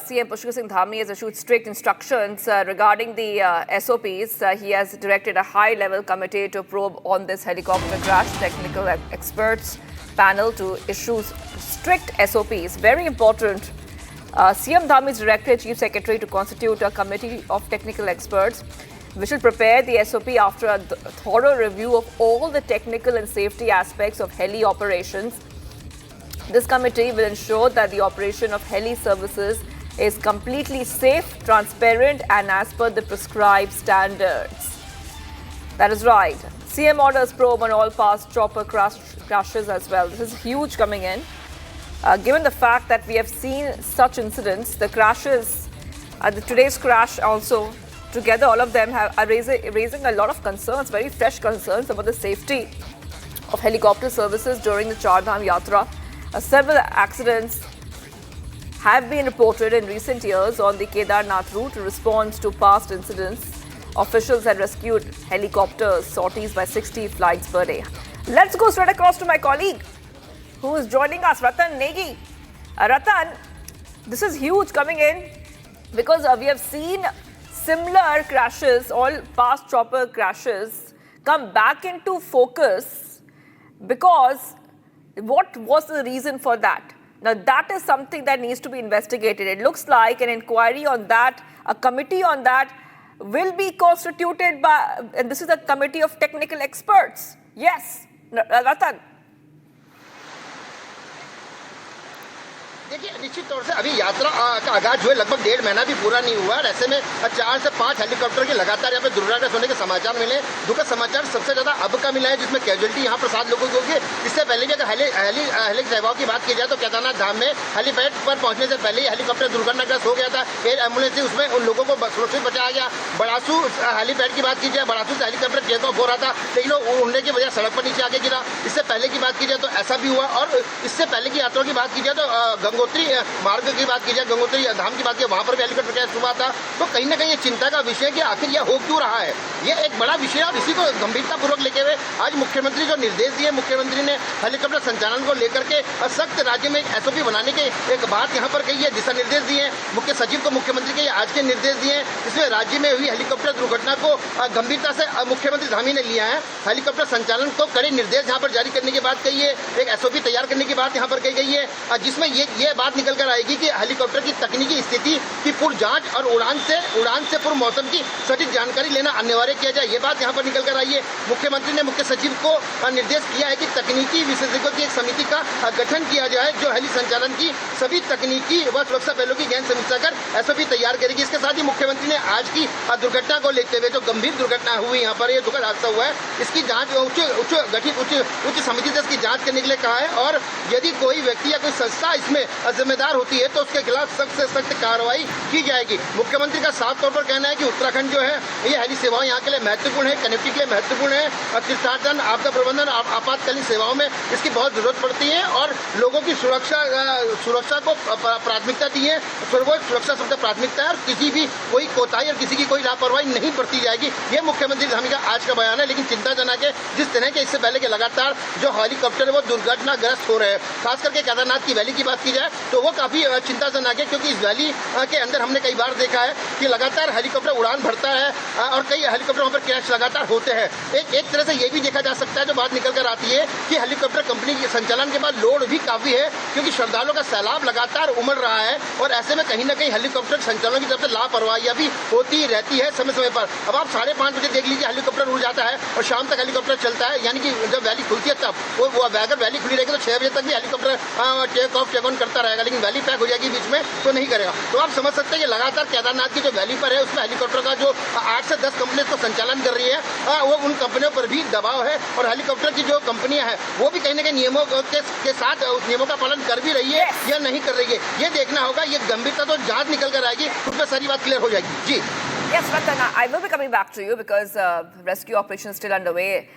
CM Pushkar Singh Dhami has issued strict instructions regarding the SOPs. He has directed a high-level committee to probe on this helicopter crash. Technical experts panel to issue strict SOPs. Very important. CM Dhami has directed Chief Secretary to constitute a committee of technical experts which will prepare the SOP after a thorough review of all the technical and safety aspects of heli operations. This committee will ensure that the operation of heli services is completely safe, transparent and as per the prescribed standards. That is right. CM orders probe on all past chopper crashes as well. This is huge coming in. Given the fact that we have seen such incidents, the crashes, today's crash also, together all of them are raising a lot of concerns, very fresh concerns about the safety of helicopter services during the Char Dham Yatra. Several accidents have been reported in recent years on the Kedarnath route. In response to past incidents, officials had rescued helicopter sorties by 60 flights per day. Let's go straight across to my colleague who is joining us, Ratan Negi. Ratan, this is huge coming in because we have seen similar crashes, all past chopper crashes, come back into focus because what was the reason for that? Now, that is something that needs to be investigated. It looks like an inquiry on that, a committee on that will be constituted by, and this is a committee of technical experts. Yes, Ratan. देखिए निश्चित तौर से अभी यात्रा का आगाज जो है लगभग 1.5 महीना भी पूरा नहीं हुआ और ऐसे में 4 से 5 हेलीकॉप्टर के लगातार यहाँ पे दुर्घटना होने के समाचार मिले। दुखद समाचार सबसे ज्यादा अब का मिला है जिसमें कैजुअलिटी यहाँ पर 7 लोगों की होगी। इससे पहले भी अगर हेली सेवाओं की बात की जाए तो केदारनाथ धाम में हेलीपैड पर पहुंचने से पहले ही हेलीकॉप्टर दुर्घटनाग्रस्त हो गया था। एयर एम्बुलेंस से उसमें उन लोगों को सुरक्षित बचाया गया। बड़ासू हेलीपैड की बात की जाए, बड़ासू से हेलीकॉप्टर टेक ऑफ हो रहा था लेकिन उड़ने की वजह सड़क पर नीचे आके गिरा। इससे पहले की बात की जाए तो ऐसा भी हुआ और इससे पहले की यात्रा की बात की जाए तो गंगोत्री की बात की जाए, गंगोत्री धाम की बात की, वहां पर भी हेलीकॉप्टर क्रैश हुआ था। तो कहीं ना कहीं ये चिंता का विषय कि आखिर यह हो क्यों रहा है, ये एक बड़ा विषय है और इसी को गंभीरतापूर्वक लेके हुए आज मुख्यमंत्री जो निर्देश दिए, मुख्यमंत्री ने हेलीकॉप्टर संचालन को लेकर के सख्त राज्य में एक एसओपी बनाने के एक बात यहाँ पर कही है, दिशा निर्देश दिए। मुख्य सचिव को मुख्यमंत्री के आज के निर्देश दिए। इसमें राज्य में हुई हेलीकॉप्टर दुर्घटना को गंभीरता से मुख्यमंत्री धामी ने लिया है। हेलीकॉप्टर संचालन को कड़े निर्देश यहाँ पर जारी करने की बात कही है, एक एसओपी तैयार करने की बात यहाँ पर कही गई है जिसमें ये बात निकल कर आएगी कि हेलीकॉप्टर की तकनीकी स्थिति की पूर्ण जांच और उड़ान से पूर्व मौसम की सटीक जानकारी लेना अनिवार्य किया जाए, ये बात यहाँ पर निकल कर आई है। मुख्यमंत्री ने मुख्य सचिव को निर्देश किया है कि तकनीकी विशेषज्ञों की एक समिति का गठन किया जाए जो हेली संचालन की सभी तकनीकी व सुरक्षा पहलुओं की गहन समीक्षा कर एसओपी तैयार करेगी। इसके साथ ही मुख्यमंत्री ने आज की दुर्घटना को लेते हुए जो गंभीर दुर्घटना हुई यहाँ पर, यह दुखद हादसा हुआ है, इसकी जांच उच्च समिति से इसकी जांच करने के लिए कहा है और यदि कोई व्यक्ति या कोई संस्था इसमें जिम्मेदार होती है तो उसके खिलाफ सख्त से सख्त कार्रवाई की जाएगी। मुख्यमंत्री का साफ तौर पर कहना है कि उत्तराखंड जो है ये हेली सेवाएं यहाँ के लिए महत्वपूर्ण है, कनेक्टिविटी के लिए महत्वपूर्ण है। तीर्थाटन, आपदा प्रबंधन, आपातकालीन सेवाओं में इसकी बहुत जरूरत पड़ती है और लोगों की सुरक्षा को प्राथमिकता दी है। सर्वोच्च सुरक्षा सबसे प्राथमिकता है और किसी भी कोई कोताही और किसी की कोई लापरवाही नहीं बरती जाएगी। ये मुख्यमंत्री धामी का आज का बयान है। लेकिन चिंताजनक है जिस तरह के इससे पहले के लगातार जो हेलीकॉप्टर है वो दुर्घटनाग्रस्त हो रहे हैं। खास करके केदारनाथ की वैली की बात की जाए तो वो काफी चिंताजनक है क्योंकि इस वैली के अंदर हमने कई बार देखा है कि लगातार हेलीकॉप्टर उड़ान भरता है और कई हेलीकॉप्टर वहां पर क्रैश लगातार होते हैं। एक तरह से ये भी देखा जा सकता है जो बात निकल कर आती है कि हेलीकॉप्टर कंपनी के संचालन के बाद लोड भी काफी है क्योंकि श्रद्धालुओं का सैलाब लगातार उमड़ रहा है और ऐसे में कहीं ना कहीं हेलीकॉप्टर संचालन की तरफ से लापरवाहियां भी होती रहती है समय समय पर। अब आप 5:30 बजे देख लीजिए हेलीकॉप्टर उड़ जाता है और शाम तक हेलीकॉप्टर चलता है, यानी कि जब वैली खुलती है तब वो अगर वैली खुली रहेगी तो 6 बजे तक भी helicopter take off take on करता रहेगा, लेकिन वैली पैक हो जाएगी बीच में तो नहीं करेगा। तो आप समझ सकते हैं कि लगातार केदारनाथ की जो वैली पर है उसमें हेलीकॉप्टर का जो 8 से 10 कंपनी तो संचालन कर रही है वो उन कंपनियों पर भी दबाव है और हेलीकॉप्टर की जो कंपनियां हैं वो भी कहीं ना कहीं नियमों के साथ नियमों का पालन कर भी रही है या नहीं कर रही है, ये देखना होगा। ये गंभीरता तो जांच निकल कर आएगी, उसमें सारी बात क्लियर हो जाएगी। जी Yes, Ratan, I will be coming back to you because rescue operation is still underway.